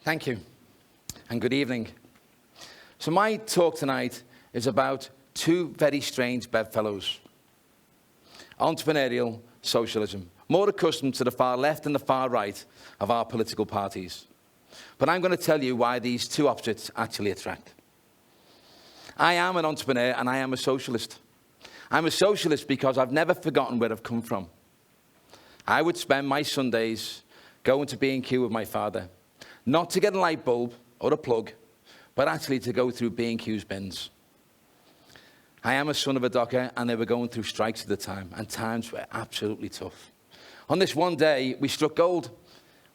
Thank you, and good evening. So my talk tonight is about two very strange bedfellows. Entrepreneurial socialism, more accustomed to the far left and the far right of our political parties. But I'm going to tell you why these two opposites actually attract. I am an entrepreneur and I am a socialist. I'm a socialist because I've never forgotten where I've come from. I would spend my Sundays going to B&Q with my father, not to get a light bulb or a plug, but actually to go through B&Q's bins. I am a son of a docker, and they were going through strikes at the time, and times were absolutely tough. On this one day, we struck gold.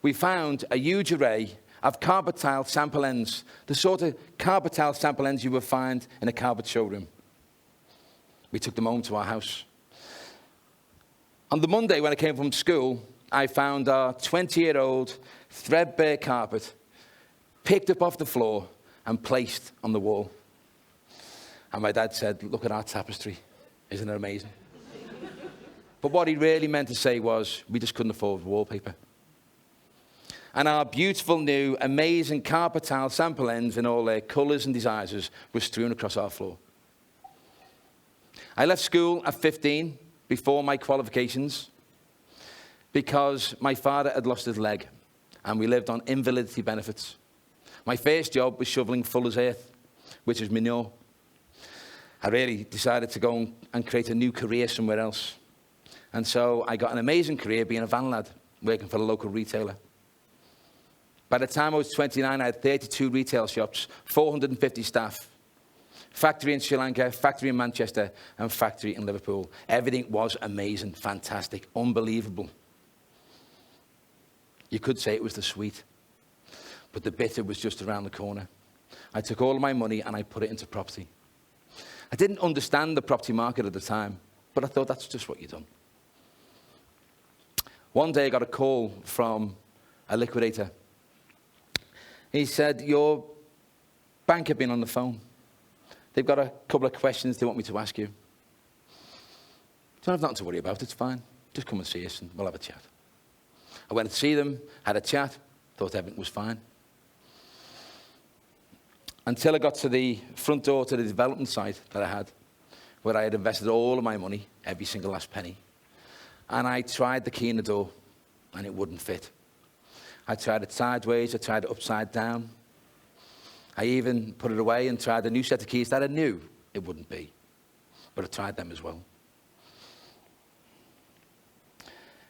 We found a huge array of carpet tile sample ends, the sort of carpet tile sample ends you would find in a carpet showroom. We took them home to our house. On the Monday, when I came from school, I found our 20-year-old threadbare carpet picked up off the floor and placed on the wall. And my dad said, "Look at our tapestry. Isn't it amazing?" But what he really meant to say was, we just couldn't afford wallpaper. And our beautiful, new, amazing carpet tile sample ends in all their colours and designs were strewn across our floor. I left school at 15, before my qualifications, because my father had lost his leg, and we lived on invalidity benefits. My first job was shoveling fuller's earth, which is manure. I really decided to go and create a new career somewhere else. And so I got an amazing career being a van lad, working for a local retailer. By the time I was 29, I had 32 retail shops, 450 staff, factory in Sri Lanka, factory in Manchester, and factory in Liverpool. Everything was amazing, fantastic, unbelievable. You could say it was the sweet, but the bitter was just around the corner. I took all of my money and I put it into property. I didn't understand the property market at the time, but I thought that's just what you've done. One day I got a call from a liquidator. He said, "Your bank have been on the phone. They've got a couple of questions they want me to ask you." "Don't have nothing to worry about, it's fine. Just come and see us and we'll have a chat." I went to see them, had a chat, thought everything was fine. Until I got to the front door to the development site that I had, where I had invested all of my money, every single last penny. And I tried the key in the door, and it wouldn't fit. I tried it sideways, I tried it upside down. I even put it away and tried a new set of keys that I knew it wouldn't be. But I tried them as well.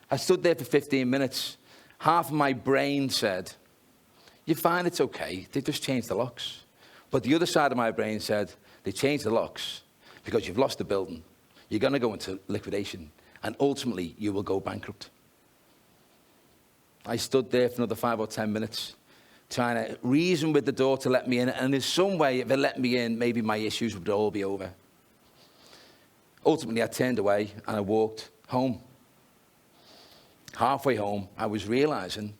I stood there for 15 minutes. Half of my brain said, "You're fine, it's okay. They just changed the locks." But the other side of my brain said, "They changed the locks because you've lost the building. You're going to go into liquidation, and ultimately you will go bankrupt." I stood there for another 5 or 10 minutes, trying to reason with the door to let me in, and in some way, if it let me in, maybe my issues would all be over. Ultimately, I turned away and I walked home. Halfway home, I was realizing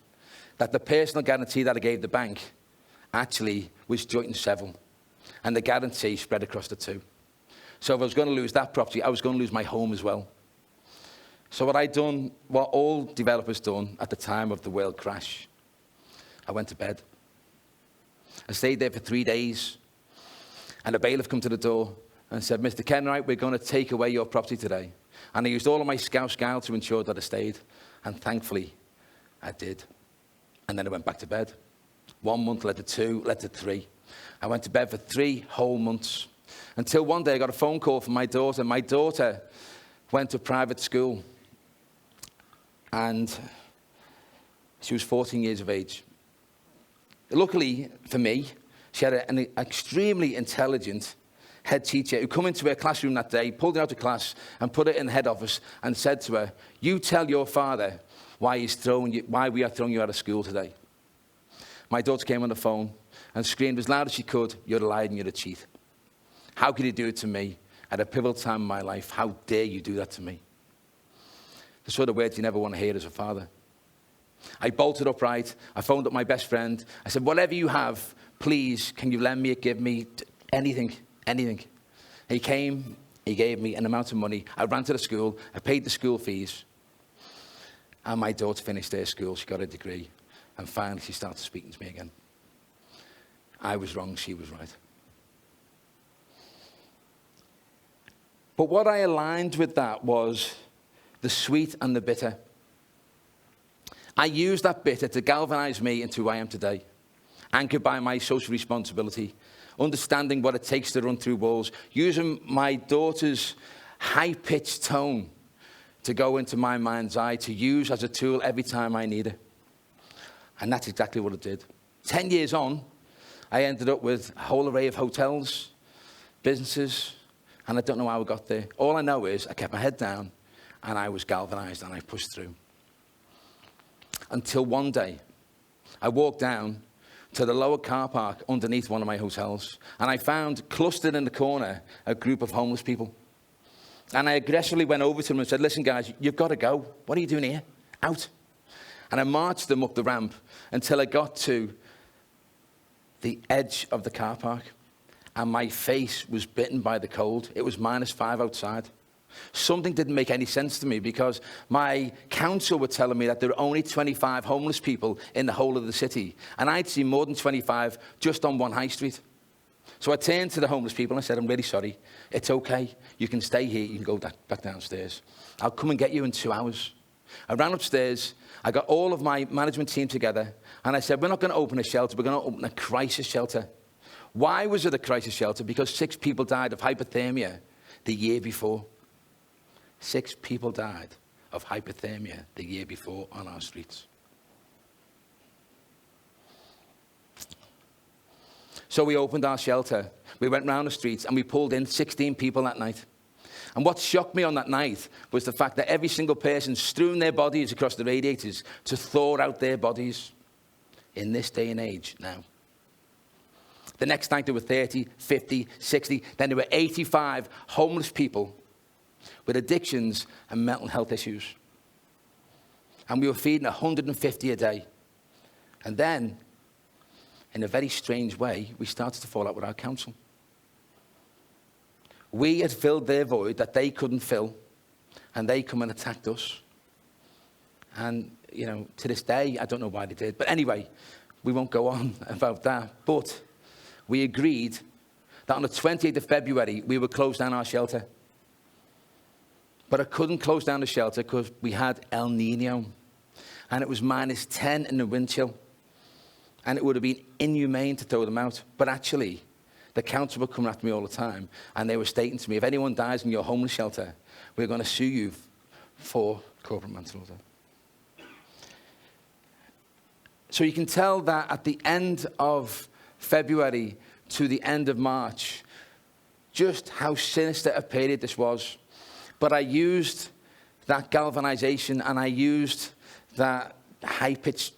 that the personal guarantee that I gave the bank actually was joint and several, and the guarantee spread across the two. So if I was going to lose that property, I was going to lose my home as well. So what I'd done, what all developers done at the time of the world crash, I went to bed. I stayed there for 3 days, and a bailiff come to the door and said, "Mr. Kenwright, we're going to take away your property today." And I used all of my scouse guile to ensure that I stayed, and thankfully, I did. And then I went back to bed. 1 month led to 2, led to 3. I went to bed for 3 whole months, until one day I got a phone call from my daughter. My daughter went to private school, and she was 14 years of age. Luckily for me, she had an extremely intelligent head teacher who come into her classroom that day, pulled her out of class and put her in the head office and said to her, "You tell your father why we are throwing you out of school today." My daughter came on the phone and screamed as loud as she could, "You're a liar and you're a cheat. How could you do it to me at a pivotal time in my life? How dare you do that to me?" The sort of words you never want to hear as a father. I bolted upright. I phoned up my best friend. I said, "Whatever you have, please, can you lend me, give me anything, anything." He came, he gave me an amount of money. I ran to the school. I paid the school fees. And my daughter finished her school. She got a degree. And finally, she started speaking to me again. I was wrong, she was right. But what I aligned with that was the sweet and the bitter. I used that bitter to galvanize me into who I am today, anchored by my social responsibility, understanding what it takes to run through walls, using my daughter's high-pitched tone to go into my mind's eye, to use as a tool every time I need it. And that's exactly what it did. 10 years on, I ended up with a whole array of hotels, businesses, and I don't know how I got there. All I know is I kept my head down, and I was galvanized, and I pushed through. Until one day, I walked down to the lower car park underneath one of my hotels, and I found, clustered in the corner, a group of homeless people. And I aggressively went over to them and said, listen, guys, you've got to go. What are you doing here? Out. And I marched them up the ramp until I got to the edge of the car park, and my face was bitten by the cold. It was -5 outside. Something didn't make any sense to me because my council were telling me that there were only 25 homeless people in the whole of the city, and I'd seen more than 25 just on one high street. So I turned to the homeless people and I said, I'm really sorry. It's okay. You can stay here. You can go back downstairs. I'll come and get you in 2 hours. I ran upstairs. I got all of my management team together, and I said, we're not going to open a shelter. We're going to open a crisis shelter. Why was it a crisis shelter? Because 6 people died of hypothermia the year before. 6 people died of hypothermia the year before on our streets. So we opened our shelter. We went round the streets and we pulled in 16 people that night. And what shocked me on that night was the fact that every single person strewn their bodies across the radiators to thaw out their bodies in this day and age now. The next night there were 30, 50, 60, then there were 85 homeless people with addictions and mental health issues. And we were feeding 150 a day. And then, in a very strange way, we started to fall out with our council. We had filled their void that they couldn't fill, and they come and attacked us. And, you know, to this day, I don't know why they did. But anyway, we won't go on about that. But we agreed that on the 28th of February, we would close down our shelter. But I couldn't close down the shelter because we had El Nino. And it was -10 in the wind chill. And it would have been inhumane to throw them out. But actually, the council were coming after me all the time. And they were stating to me, if anyone dies in your homeless shelter, we're going to sue you for corporate manslaughter. So you can tell that at the end of February to the end of March, just how sinister a period this was. But I used that galvanization and I used that high-pitched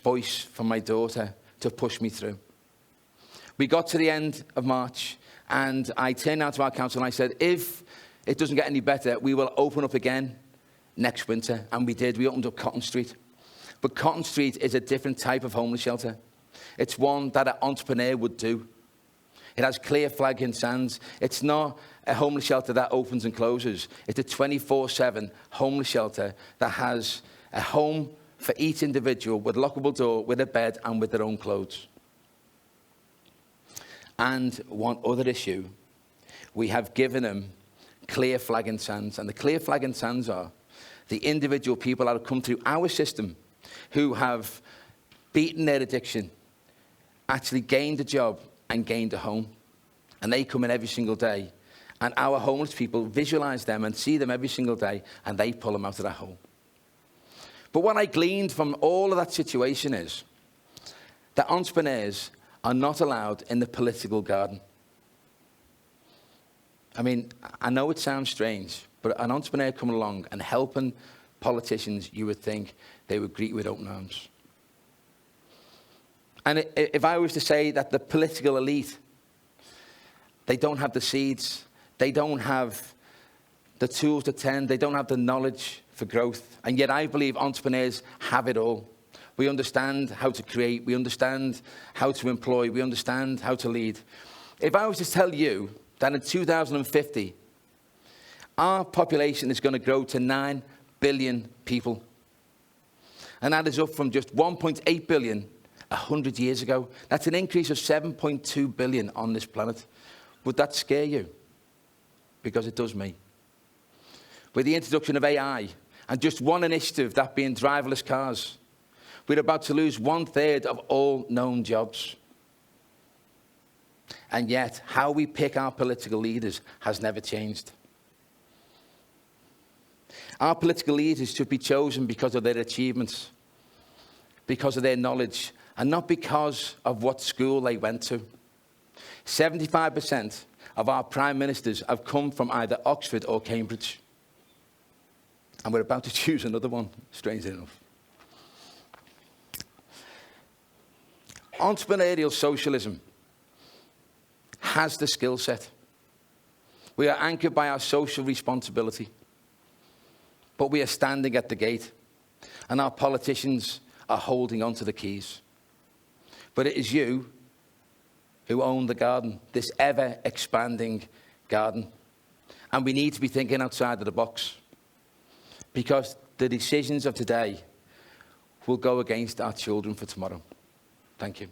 voice from my daughter to push me through. We got to the end of March and I turned out to our council and I said, if it doesn't get any better, we will open up again next winter. And we did. We opened up Cotton Street. But Cotton Street is a different type of homeless shelter. It's one that an entrepreneur would do. It has clear flag in sands. It's not a homeless shelter that opens and closes. It's a 24/7 homeless shelter that has a home for each individual with a lockable door, with a bed, and with their own clothes. And one other issue, we have given them clear flag in sands. And the clear flag in sands are the individual people that have come through our system who have beaten their addiction, actually gained a job and gained a home. And they come in every single day. And our homeless people visualize them and see them every single day, and they pull them out of that hole. But what I gleaned from all of that situation is that entrepreneurs are not allowed in the political garden. I mean, I know it sounds strange, but an entrepreneur coming along and helping politicians, you would think they would greet you with open arms. And if I was to say that the political elite, they don't have the seeds, they don't have the tools to tend, they don't have the knowledge for growth. And yet I believe entrepreneurs have it all. We understand how to create, we understand how to employ, we understand how to lead. If I was to tell you that in 2050, our population is going to grow to 9 billion people. And that is up from just 1.8 billion 100 years ago. That's an increase of 7.2 billion on this planet. Would that scare you? Because it does me. With the introduction of AI, and just one initiative, that being driverless cars, we're about to lose 1/3 of all known jobs. And yet, how we pick our political leaders has never changed. Our political leaders should be chosen because of their achievements, because of their knowledge, and not because of what school they went to. 75% of our prime ministers have come from either Oxford or Cambridge. And we're about to choose another one, strangely enough. Entrepreneurial socialism has the skill set. We are anchored by our social responsibility. But we are standing at the gate, and our politicians are holding on to the keys. But it is you who own the garden, this ever-expanding garden. And we need to be thinking outside of the box, because the decisions of today will go against our children for tomorrow. Thank you.